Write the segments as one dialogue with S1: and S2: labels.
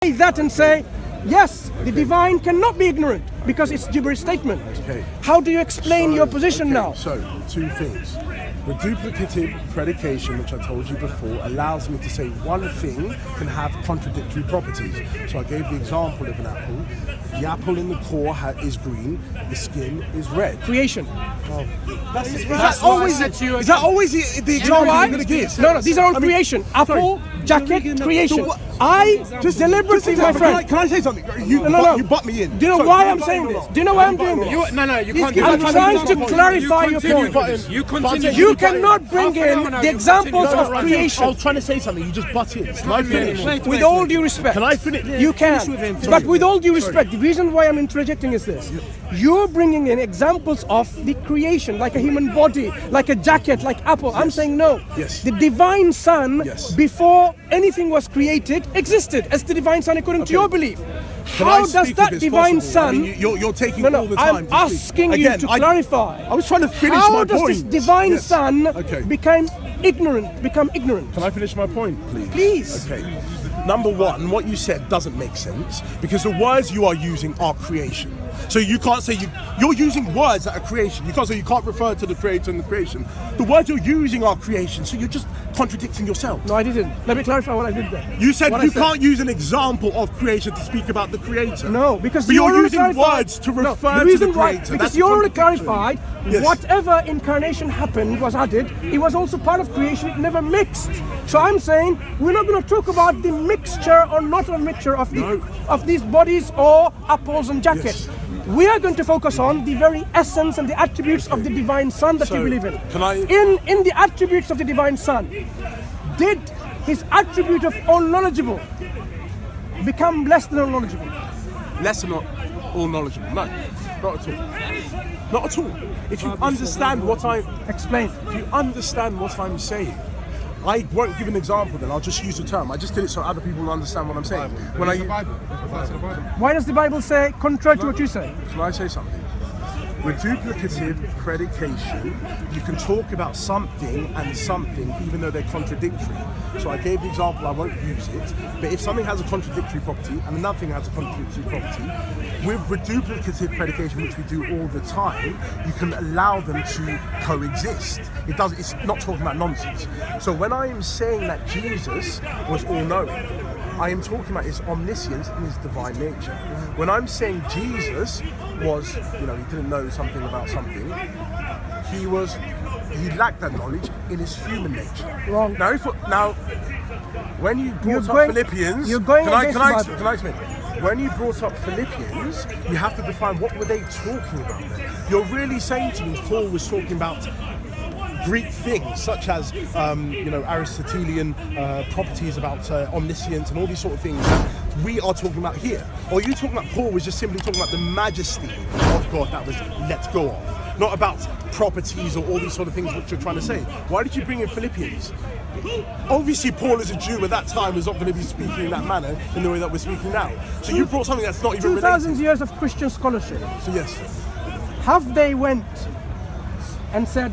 S1: that and say, yes, the divine cannot be ignorant because it's gibberish statement.
S2: Okay.
S1: How do you explain your position now?
S2: So, two things. The duplicative predication, which I told you before, allows me to say one thing can have contradictory properties. So I gave the example of an apple. The apple in the core is green, the skin is red.
S1: Creation.
S2: Is that always the example you're going to give?
S1: No, these are all creation. Apple, jacket, creation. I just deliberately, my friend.
S2: Can I say something? You butt me in.
S1: Do you know why I'm saying this? Do you know why I'm doing this?
S3: You can't do
S1: I'm
S3: that.
S1: trying to clarify your point.
S3: You continue.
S1: You cannot bring in the examples of
S2: I
S1: creation.
S2: was trying to say something, you just butt in. Can I finish?
S1: With all due respect.
S2: Can I finish?
S1: You can. But with all due respect, the reason why I'm interjecting is this. You're bringing in examples of the creation, like a human body, like a jacket, like apple. I'm saying no.
S2: Yes.
S1: The divine son,
S2: Yes.
S1: before anything was created, existed as the divine son according to your belief. How does that divine son...
S2: I mean, you're taking all the time.
S1: I'm asking you to clarify.
S2: I was trying to finish
S1: How
S2: my
S1: does
S2: point.
S1: this divine son become ignorant?
S2: Can I finish my point, please?
S1: Please.
S2: Okay. Number one, what you said doesn't make sense because the words you are using are creation. So you can't say you're using words that are creation. You can't say you can't refer to the creator and the creation. The words you're using are creation. So you're just contradicting yourself.
S1: No, I didn't. Let me clarify what I did there.
S2: You said you can't use an example of creation to speak about the creator.
S1: No, because
S2: but you're using
S1: clarified.
S2: words to refer
S1: the reason
S2: to the
S1: why,
S2: creator.
S1: because
S2: That's
S1: you already
S2: contradiction.
S1: clarified,
S2: Yes.
S1: whatever incarnation happened was added. It was also part of creation. It never mixed. So I'm saying we're not going to talk about the mixture or not a mixture of these bodies or apples and jackets.
S2: Yes.
S1: We are going to focus on the very essence and the attributes of the divine son that you believe in. In the attributes of the divine son, did his attribute of all knowledgeable become less than all knowledgeable?
S2: Less than all knowledgeable? No, not at all. Not at all. If you understand what I
S1: explain,
S2: if you understand what I'm saying, I won't give an example. Then I'll just use the term. I just did it so other people will understand what I'm saying.
S1: Why does the Bible say contrary to what you say?
S2: Can I say something? With duplicative predication, you can talk about something and something even though they're contradictory. So I gave the example, I won't use it, but if something has a contradictory property and another thing has a contradictory property, with duplicative predication, which we do all the time, you can allow them to coexist. It's not talking about nonsense. So when I am saying that Jesus was all-knowing, I am talking about his omniscience and his divine nature. When I'm saying Jesus was, he didn't know something about something, he lacked that knowledge in his human nature.
S1: Wrong.
S2: Now, when you brought up Philippians, can I explain? When you brought up Philippians, you have to define what were they talking about there. You're really saying to me Paul was talking about Greek things such as Aristotelian properties about omniscience and all these sort of things that we are talking about here. Or are you talking about Paul was just simply talking about the majesty of God that was let go of, not about properties or all these sort of things which you're trying to say? Why did you bring in Philippians? Obviously Paul as a Jew at that time was not going to be speaking in that manner in the way that we're speaking now. So you brought something that's not even
S1: 2,000
S2: related.
S1: years of Christian scholarship.
S2: So yes.
S1: Have they went and said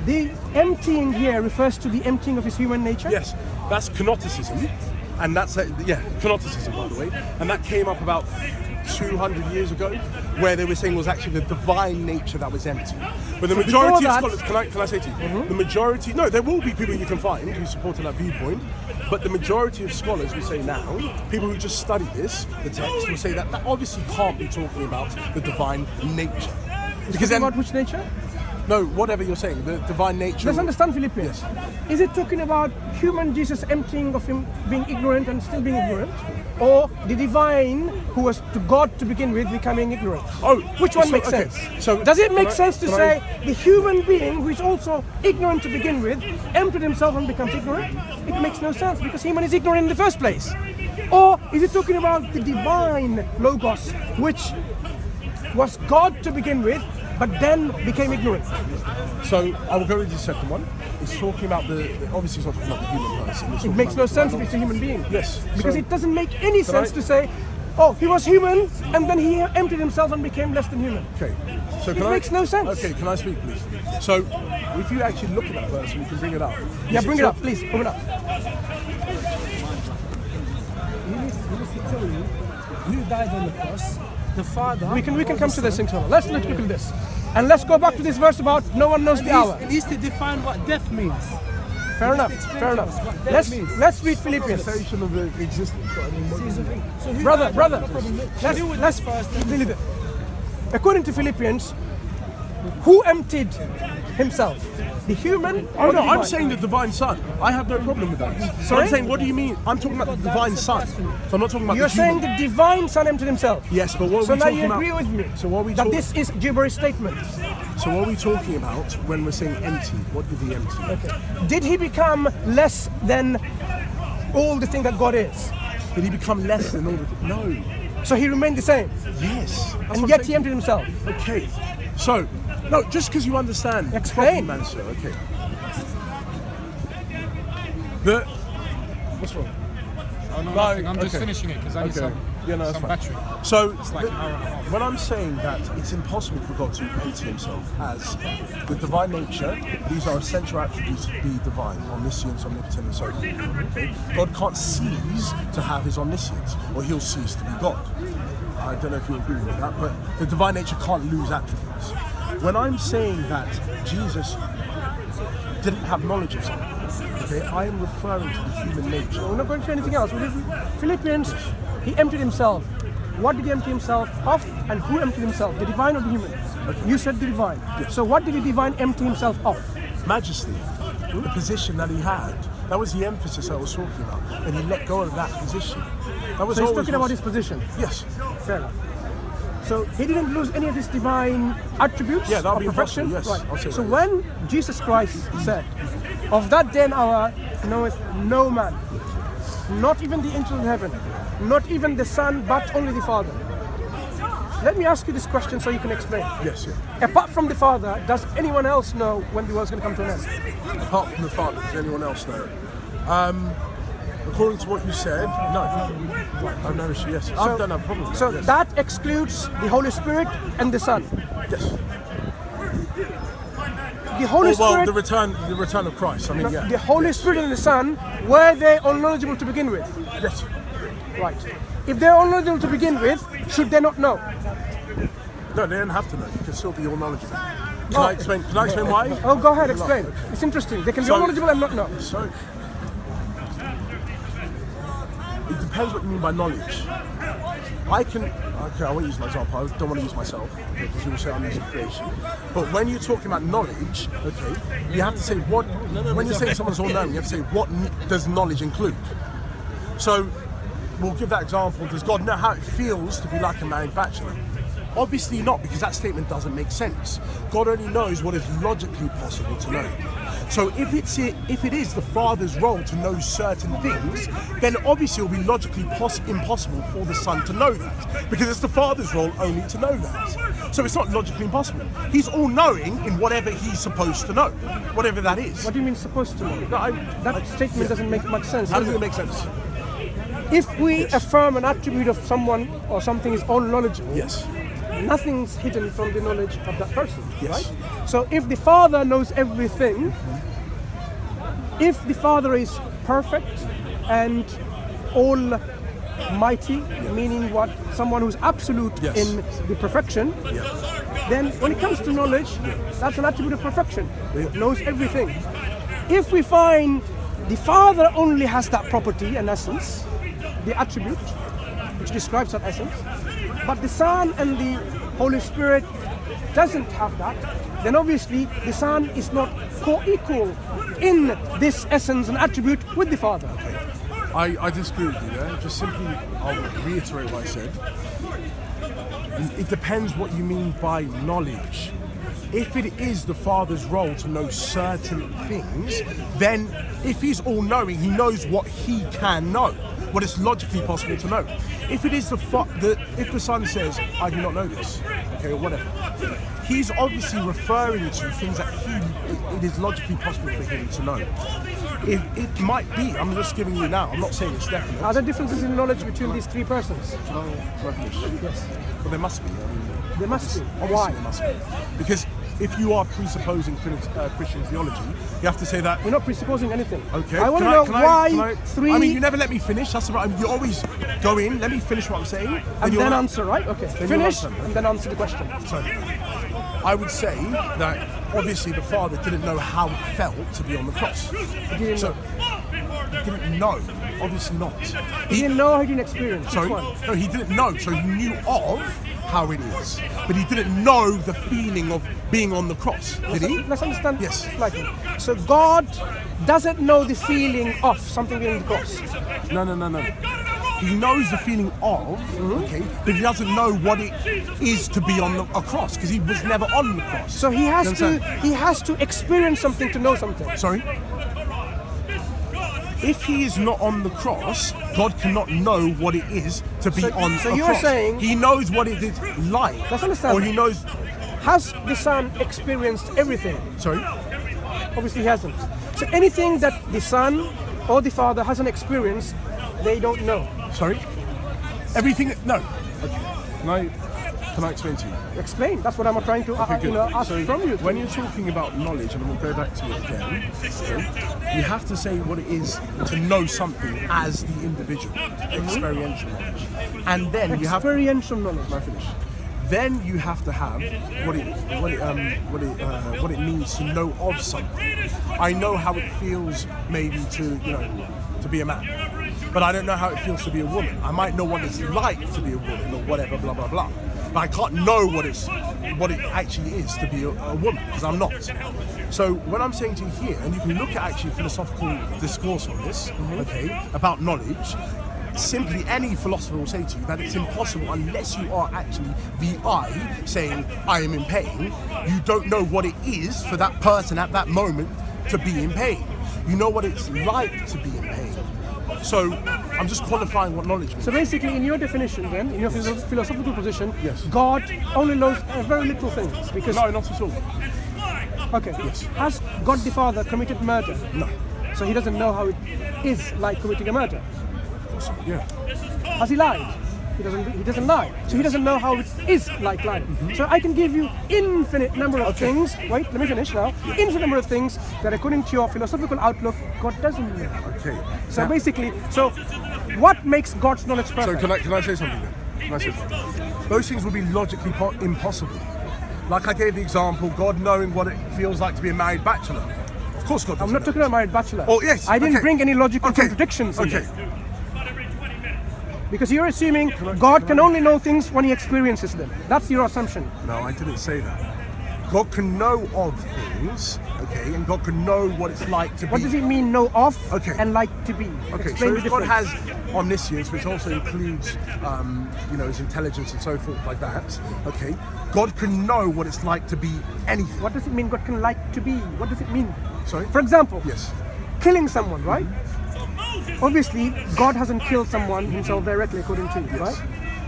S1: the emptying here refers to the emptying of his human nature?
S2: Yes, that's kenoticism, and that's kenoticism, by the way, and that came up about 200 years ago, where they were saying it was actually the divine nature that was empty. But the majority of scholars, can I say to you, the majority, no, there will be people you can find who supported that viewpoint, but the majority of scholars will say now, people who just study this, the text, will say that obviously can't be talking about the divine nature.
S1: Because then, about which nature?
S2: No, whatever you're saying, the divine nature.
S1: Let's understand Philippians. Yes. Is it talking about human Jesus emptying of him being ignorant and still being ignorant? Or the divine who was to God to begin with becoming ignorant? Which one makes sense? So does it make sense to say the human being who is also ignorant to begin with emptied himself and becomes ignorant? It makes no sense because human is ignorant in the first place. Or is it talking about the divine Logos, which was God to begin with, but then became ignorant?
S2: So I will go into the second one. It's talking about obviously it's not talking about the human person.
S1: It makes no sense if it's a human being.
S2: Yes.
S1: Because it doesn't make any sense to say, he was human and then he emptied himself and became less than human.
S2: Okay. So
S1: it makes no sense.
S2: Okay, can I speak, please? So if you actually look at that verse, we can bring it up.
S1: Yeah, bring it up, please. Open it up.
S3: to tell you who died on the cross. The Father.
S1: We can come to this in turn. Let's look at this. And let's go back to this verse about no one knows the hour.
S3: It needs to define what death means.
S1: Fair enough. Fair enough. Let's read Philippians.
S2: Of the existence.
S3: So
S1: Brother. Let's deal with it. According to Philippians, who emptied himself? The human?
S2: Oh no, I'm saying the divine Son. I have no problem with that.
S1: Sorry?
S2: I'm saying, what do you mean? I'm talking about the divine Son. So I'm not talking about
S1: You're
S2: the human.
S1: saying the divine Son emptied himself.
S2: Yes, but what
S1: So
S2: are we
S1: now
S2: talking
S1: you
S2: about?
S1: agree with me
S2: So what are we
S1: that
S2: talking?
S1: this is gibberish statement.
S2: So what are we talking about when we're saying empty? What did he empty?
S1: Okay. Did he become less than all the thing that God is?
S2: Did he become less than all the? No.
S1: So he remained the same,
S2: Yes. That's
S1: and
S2: what
S1: yet
S2: I'm
S1: he
S2: saying.
S1: emptied himself.
S2: Okay. So, no, just because you understand.
S1: Explain.
S2: Mansur, okay. What's wrong?
S4: Oh, no, nothing. I'm just finishing it because I need some
S2: that's fine.
S4: battery.
S2: So,
S4: It's like an hour and a half.
S2: when I'm saying that it's impossible for God to empty himself as the divine nature, these are essential attributes to be divine, omniscience, omnipotent, and so forth. Okay? God can't cease to have his omniscience, or he'll cease to be God. I don't know if you agree with that, but the divine nature can't lose attributes. When I'm saying that Jesus didn't have knowledge of something, okay, I am referring to the human nature.
S1: We're not going to anything else. Philippians, he emptied himself. What did he empty himself of, and who emptied himself? The divine or the human?
S2: Okay.
S1: You said the divine.
S2: Yes.
S1: So what did the divine empty himself of?
S2: Majesty, the position that he had. That was the emphasis I was talking about. And he let go of that position. That was
S1: So he's
S2: always
S1: talking about his position.
S2: Yes.
S1: Fair enough. So he didn't lose any of his divine attributes
S2: Yeah, that would
S1: or
S2: be
S1: perfection.
S2: impossible, yes. I'll say
S1: So
S2: that.
S1: when Jesus Christ said, "Of that day and hour knoweth no man, not even the angels of heaven, not even the Son, but only the Father." Let me ask you this question so you can explain.
S2: Yes, yeah.
S1: Apart from the Father, does anyone else know when the world's going to come to an end?
S2: Apart from the Father, does anyone else know? According to what you said, no. I've no issue, yes. I don't have a problem with
S1: So
S2: that, yes.
S1: that excludes the Holy Spirit and the Son.
S2: Yes.
S1: The Holy
S2: Well,
S1: Spirit,
S2: the return of Christ. I mean, yeah.
S1: the Holy Spirit and the Son, were they all knowledgeable to begin with?
S2: Yes.
S1: Right. If they're all knowledgeable to begin with, should they not know?
S2: No, they don't have to know. You can still be all knowledgeable. Can I explain why?
S1: Oh, go ahead, explain. It's interesting. They can be all knowledgeable and not know.
S2: So, it depends what you mean by knowledge. I won't use my example, I don't want to use myself, because you will say I'm using creation. But when you're talking about knowledge, okay, you have to say what, when you're saying someone's all knowing, you have to say what does knowledge include? So, we'll give that example, does God know how it feels to be like a married bachelor? Obviously not, because that statement doesn't make sense. God only knows what is logically possible to know. So if it is the Father's role to know certain things, then obviously it will be logically impossible for the Son to know that, because it's the Father's role only to know that. So it's not logically impossible. He's all-knowing in whatever he's supposed to know, whatever that is.
S1: What do you mean supposed to know?
S2: No,
S1: That statement doesn't make much sense.
S2: How does it make sense?
S1: If we affirm an attribute of someone or something is all knowledgeable,
S2: Yes.
S1: nothing's hidden from the knowledge of that person,
S2: Yes.
S1: right? So if the Father knows everything, if the Father is perfect and almighty, meaning what? Someone who's absolute
S2: Yes.
S1: in the perfection,
S2: Yeah.
S1: then when it comes to knowledge, that's an attribute of perfection.
S2: Yeah.
S1: Knows everything. If we find the Father only has that property and essence, the attribute, which describes that essence, but the Son and the Holy Spirit doesn't have that, then obviously the Son is not co-equal in this essence and attribute with the Father.
S2: I disagree with you there. Just simply, I'll reiterate what I said. It depends what you mean by knowledge. If it is the Father's role to know certain things, then if he's all-knowing, he knows what he can know, what is logically possible to know. If it is if the Son says, "I do not know this," okay, or whatever, he's obviously referring to things that it is logically possible for him to know. If it might be, I'm just giving you now. I'm not saying it's definite.
S1: Are there differences in knowledge between these three persons?
S2: Can I finish?
S1: Yes.
S2: Well, there must be. I mean,
S1: There must be.
S2: obviously
S1: Why?
S2: there must be. Because if you are presupposing Christian theology, you have to say that.
S1: We're not presupposing anything.
S2: Okay.
S1: I want to know why three.
S2: I mean, you never let me finish. That's right. You always go in. Let me finish what I'm saying,
S1: and then answer. Right? Okay. Finish and then answer the question.
S2: So, I would say that obviously the Father didn't know how it felt to be on the cross.
S1: He didn't know.
S2: He didn't know. Obviously not.
S1: He didn't know. He didn't experience.
S2: Sorry. No, he didn't know. So he knew of how it is, but he didn't know the feeling of being on the cross. Did he?
S1: Let's understand.
S2: Yes.
S1: Slightly. So God doesn't know the feeling of something being on the cross.
S2: No. He knows the feeling of, okay, but he doesn't know what it is to be on a cross because he was never on the cross.
S1: So he has to experience something to know something.
S2: Sorry? If he is not on the cross, God cannot know what it is to be on a cross. So you're saying he knows what it is like.
S1: Let's understand.
S2: Or he knows.
S1: Has the Son experienced everything?
S2: Sorry?
S1: Obviously he hasn't. So anything that the Son or the Father hasn't experienced, they don't know.
S2: Sorry? Everything? No. Okay. Can I explain to you?
S1: Explain. That's what I'm trying to ask from you.
S2: When you're talking about knowledge, and we'll go back to it again, you have to say what it is to know something as the individual, experiential knowledge, and then you have
S1: experiential knowledge.
S2: Can I finish? Then you have to have what it means to know of something. I know how it feels, maybe to be a man. But I don't know how it feels to be a woman. I might know what it's like to be a woman or whatever, blah, blah, blah. But I can't know what it actually is to be a woman, because I'm not. So when I'm saying to you here, and you can look at actually philosophical discourse on this, okay, about knowledge, simply any philosopher will say to you that it's impossible unless you are actually the I saying, I am in pain. You don't know what it is for that person at that moment to be in pain. You know what it's like to be in pain. So I'm just qualifying what knowledge means.
S1: So basically, in your definition then, in your philosophical position,
S2: yes,
S1: God only knows very little things. Because
S2: no, not at all.
S1: Okay.
S2: Yes.
S1: Has God the Father committed murder?
S2: No.
S1: So he doesn't know how it is like committing a murder?
S2: Yeah.
S1: Has he lied? He doesn't lie. So he doesn't know how it is like lying. So I can give you infinite number of things. Wait, let me finish now. Infinite number of things that according to your philosophical outlook, God doesn't know.
S2: Okay.
S1: So basically, what makes God's knowledge perfect?
S2: So can I say something then? Can I say something? Those things would be logically impossible. Like I gave the example, God knowing what it feels like to be a married bachelor. Of course God doesn't
S1: I'm not talking about married bachelor.
S2: Oh yes.
S1: I didn't bring any logical contradictions in
S2: Okay.
S1: there. Because you're assuming God can only know things when he experiences them. That's your assumption.
S2: No, I didn't say that. God can know of things, okay, and God can know what it's like to be.
S1: What does it mean, know of and like to be?
S2: Okay,
S1: Explain
S2: so if God has omniscience, which also includes, his intelligence and so forth like that, okay, God can know what it's like to be anything.
S1: What does it mean God can like to be? What does it mean?
S2: Sorry?
S1: For example,
S2: yes,
S1: killing someone, right? Obviously, God hasn't killed someone himself directly, according to you, right?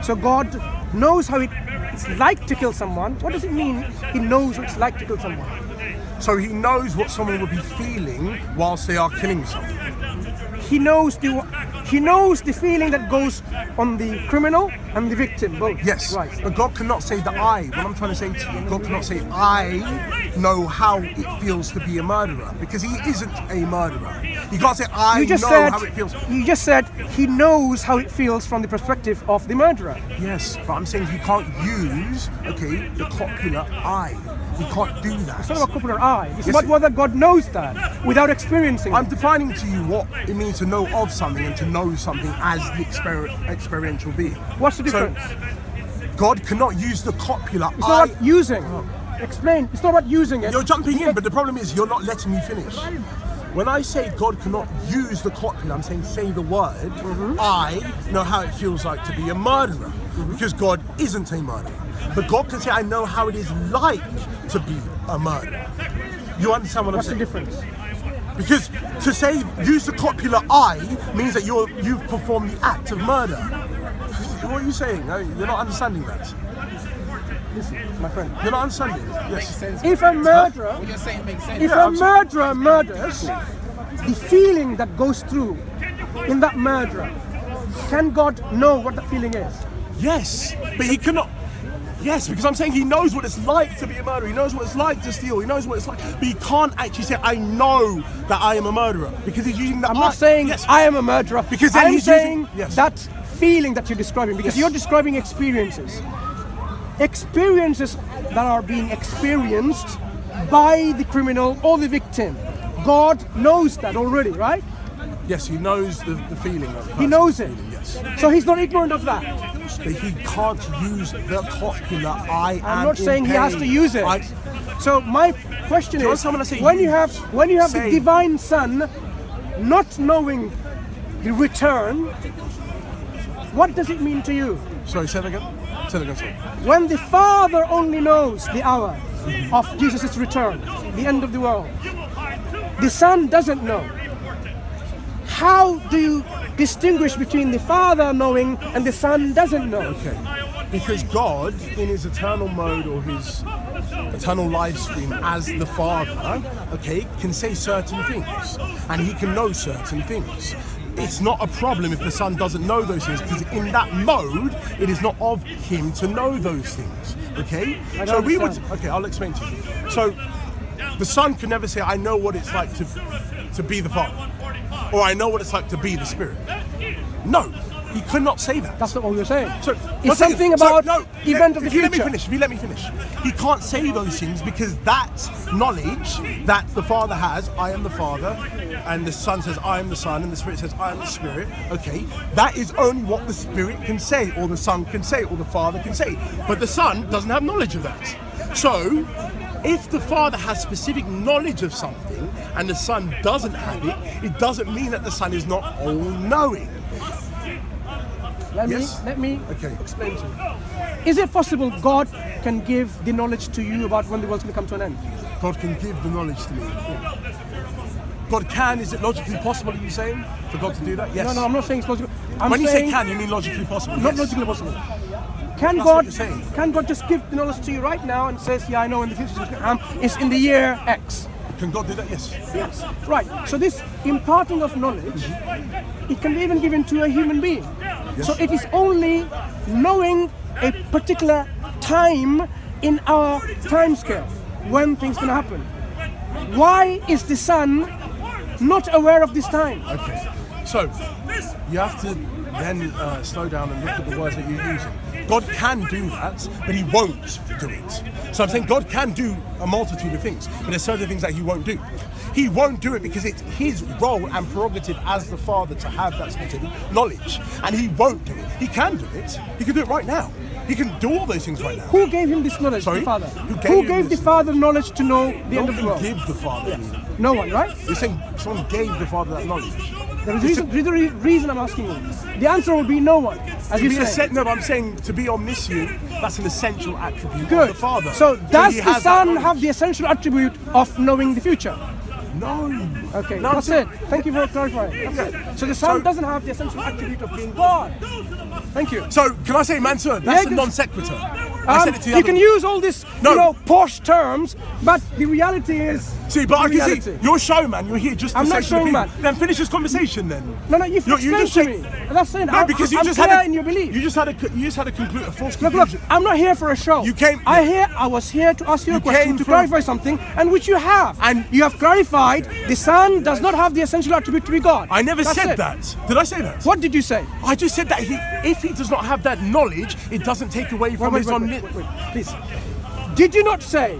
S1: So God knows how it's like to kill someone. What does it mean he knows what it's like to kill someone?
S2: So he knows what someone would be feeling whilst they are killing someone.
S1: He knows the feeling that goes on the criminal and the victim, both.
S2: Yes,
S1: right.
S2: But God cannot say that I, what I'm trying to say to you, God cannot say I know how it feels to be a murderer, because he isn't a murderer. You can't say I know how it feels.
S1: You just said he knows how it feels from the perspective of the murderer.
S2: Yes, but I'm saying he can't use, the copula I. He can't do that.
S1: It's not about copula I. It's about whether God knows that without experiencing it.
S2: I'm defining to you what it means to know of something and to know something as the experiential being.
S1: What's the difference?
S2: So, God cannot use the copula
S1: It's not about using. Explain. It's not about using it.
S2: You're jumping in, but the problem is you're not letting me finish. When I say God cannot use the copula, I'm saying say the word, I know how it feels like to be a murderer, because God isn't a murderer. But God can say, I know how it is like to be a murderer. You understand what I'm saying?
S1: What's the difference?
S2: Because to say, use the copula I, means that you've performed the act of murder. What are you saying? You're not understanding that.
S1: Listen, my friend.
S2: You're not understanding. Yes.
S1: If a murderer,
S4: What you're saying makes sense.
S1: if a murderer murders, the feeling that goes through in that murderer, can God know what that feeling is?
S2: Yes, but he cannot. Yes, because I'm saying he knows what it's like to be a murderer. He knows what it's like to steal. He knows what it's like. But he can't actually say, I know that I am a murderer. Because he's using that.
S1: I'm not saying I am a murderer.
S2: Because then
S1: I'm saying
S2: yes.
S1: that feeling that you're describing. Because you're describing experiences. Experiences that are being experienced by the criminal or the victim. God knows that already, right?
S2: Yes, he knows the feeling.
S1: He knows it.
S2: Feeling, yes.
S1: So he's not ignorant of that.
S2: But he can't use the popular I am
S1: I'm not saying
S2: in
S1: he has to use it. So my question is, when you have the divine Son not knowing the return, what does it mean to you?
S2: Sorry, say that again. Say that again, sorry.
S1: When the Father only knows the hour of Jesus' return, the end of the world, the Son doesn't know. How do you distinguish between the Father knowing and the Son doesn't know?
S2: Okay, because God, in his eternal mode or his eternal live stream as the Father, okay, can say certain things, and he can know certain things. It's not a problem if the Son doesn't know those things, because in that mode, it is not of him to know those things. Okay, so we would. Okay, I'll explain to you. So the Son can never say, "I know what it's like to be the Father," or "I know what it's like to be the Spirit." No, he could not say that.
S1: That's not what you're saying.
S2: So
S1: it's something about event of the future.
S2: If you let me finish, he can't say those things because that knowledge that the Father has, I am the Father, and the Son says, I am the Son, and the Spirit says, I am the Spirit. Okay, that is only what the Spirit can say, or the Son can say, or the Father can say. But the Son doesn't have knowledge of that. So, if the Father has specific knowledge of something and the Son doesn't have it, it doesn't mean that the Son is not all-knowing.
S1: Let me explain to you. Is it possible God can give the knowledge to you about when the world's going to come to an end?
S2: God can give the knowledge to me. God can. Is it logically possible, are you saying, for God to do that? Yes.
S1: No, I'm not saying it's logical.
S2: When you say can, you mean logically possible?
S1: Not
S2: yes.
S1: logically possible. Can God just give the knowledge to you right now and says, yeah, I know in the future it's in the year X?
S2: Can God do that? Yes.
S1: Yes. Right. So this imparting of knowledge, it can be even given to a human being. Yes. So it is only knowing a particular time in our time scale when things can happen. Why is the Son not aware of this time?
S2: Okay. So you have to then slow down and look at the words that you're using. God can do that, but he won't do it. So I'm saying God can do a multitude of things, but there's certain things that he won't do. He won't do it because it's his role and prerogative as the Father to have that specific knowledge, and he won't do it. He can do it. He can do it right now. He can do all those things right now.
S1: Who gave him this knowledge?
S2: Sorry?
S1: The Father.
S2: Who
S1: gave the Father knowledge to know the end of the world?
S2: Give the Father.
S1: Yes. No one, right?
S2: You're saying someone gave the Father that knowledge.
S1: There is the reason I'm asking you. The answer will be no one. As you say.
S2: No, but I'm saying to be omniscient, that's an essential attribute
S1: Good.
S2: of the Father.
S1: So does the Son have the essential attribute of knowing the future?
S2: No.
S1: Okay, that's it. Thank you for clarifying. That's it. So the Son doesn't have the essential attribute of being God. Thank you.
S2: So can I say, Mansur, that's a non sequitur. I said it to
S1: you can use all this, posh terms, but the reality is.
S2: See, but I can see you're a showman. You're here just to say showman. Then finish this conversation, then.
S1: No, you've explained to me. That's saying.
S2: No, because you just
S1: had in your belief.
S2: You just had a false conclusion.
S1: Look, I'm not here for a show.
S2: You came.
S1: I was here to ask you a question to clarify something, and which you have. And you have clarified the Son does not have the essential attribute to be God.
S2: I never said that. Did I say that?
S1: What did you say?
S2: I just said that if he does not have that knowledge, it doesn't take away from his omniscience.
S1: Please. Did you not say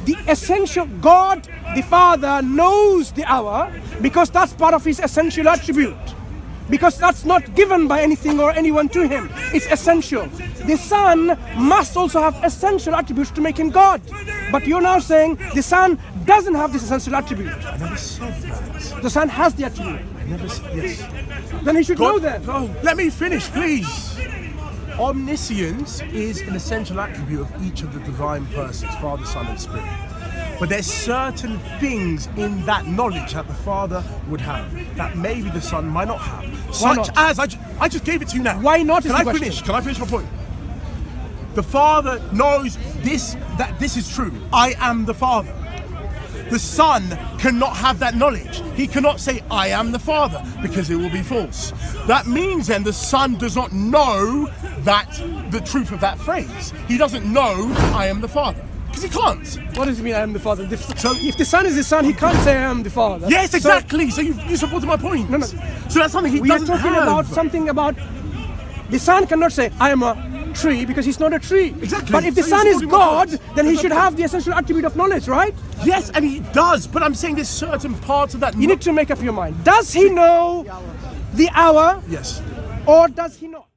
S1: the essential God, the Father, knows the hour because that's part of his essential attribute? Because that's not given by anything or anyone to him. It's essential. The Son must also have essential attributes to make him God. But you're now saying the Son doesn't have this essential attribute.
S2: I never said that.
S1: The Son has the attribute.
S2: I never said, yes.
S1: Then he should know that.
S2: Oh, let me finish, please. Omniscience is an essential attribute of each of the divine persons, Father, Son, and Spirit. But there's certain things in that knowledge that the Father would have that maybe the Son might not have. Such as, I just gave it to you now.
S1: Why not?
S2: Can I finish? Can I finish my point? The Father knows that this is true. I am the Father. The Son cannot have that knowledge. He cannot say, I am the Father, because it will be false. That means then the Son does not know the truth of that phrase. He doesn't know, I am the Father. Because he can't.
S1: What does it mean, I am the Father? So if the Son is the Son, he can't say, I am the Father.
S2: Yes, exactly. So you supported my point.
S1: No.
S2: So that's something he doesn't have.
S1: We are talking about something about... The Son cannot say, I am a tree, because he's not a tree.
S2: Exactly.
S1: But if the Son is God, then he should have the essential attribute of knowledge, right?
S2: Yes, and he does. But I'm saying there's certain parts of that...
S1: You need to make up your mind. Does he know the hour?
S2: Yes.
S1: Or does he not?